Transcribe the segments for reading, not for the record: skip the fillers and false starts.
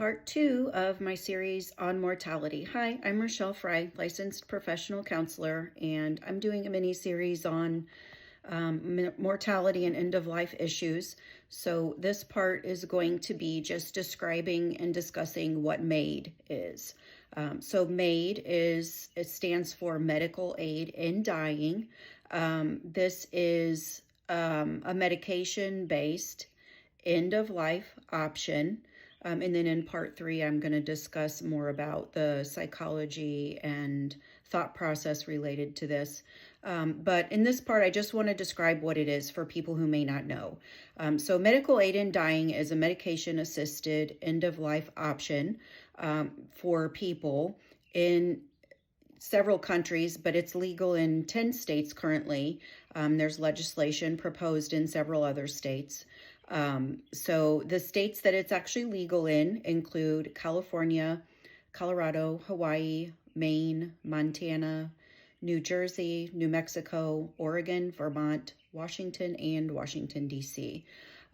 Part 2 of my series on mortality. Hi, I'm Rochelle Fry, licensed professional counselor, and I'm doing a mini-series on mortality and end-of-life issues. So this part is going to be just describing and discussing what MAID is. So MAID it stands for Medical Aid in Dying. This is a medication-based end-of-life option. And then in part 3, I'm going to discuss more about the psychology and thought process related to this. But in this part, I just want to describe what it is for people who may not know. So medical aid in dying is a medication-assisted end-of-life option for people in several countries, but it's legal in 10 states currently. There's legislation proposed in several other states. So the states that it's actually legal in include California, Colorado, Hawaii, Maine, Montana, New Jersey, New Mexico, Oregon, Vermont, Washington, and Washington, D.C.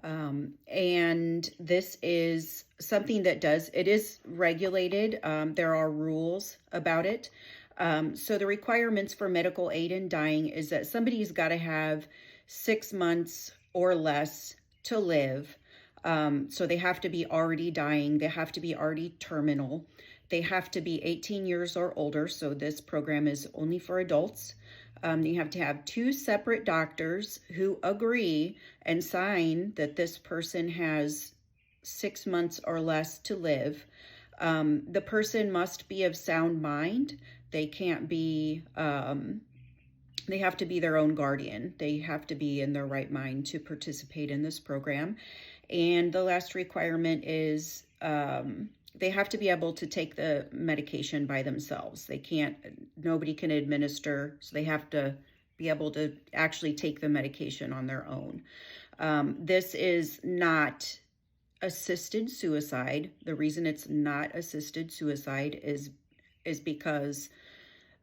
And this is something that it is regulated. There are rules about it. So the requirements for medical aid in dying is that somebody's got to have 6 months or less to live. So they have to be already dying. They have to be already terminal. They have to be 18 years or older. So this program is only for adults. You have to have 2 separate doctors who agree and sign that this person has 6 months or less to live. The person must be of sound mind. They can't be, they have to be their own guardian. They have to be in their right mind to participate in this program. And the last requirement is they have to be able to take the medication by themselves. Nobody can administer, so they have to be able to actually take the medication on their own. This is not assisted suicide. The reason it's not assisted suicide is because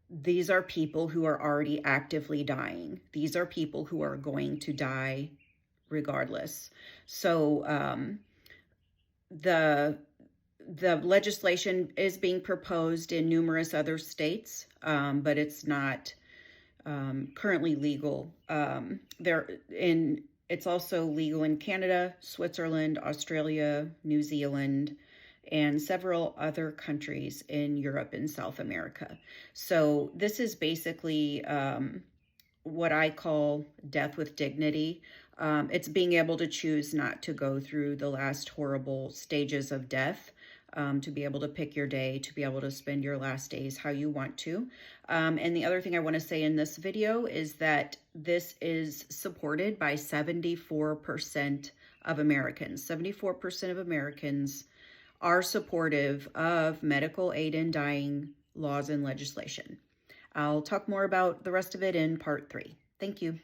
these are people who are already actively dying. These are people who are going to die regardless. So the legislation is being proposed in numerous other states, but it's not currently legal. It's also legal in Canada, Switzerland, Australia, New Zealand, and several other countries in Europe and South America. So this is basically what I call death with dignity. It's being able to choose not to go through the last horrible stages of death, to be able to pick your day, to be able to spend your last days how you want to. And the other thing I want to say in this video is that this is supported by 74% of Americans. 74% of Americans are supportive of medical aid in dying laws and legislation. I'll talk more about the rest of it in part 3. Thank you.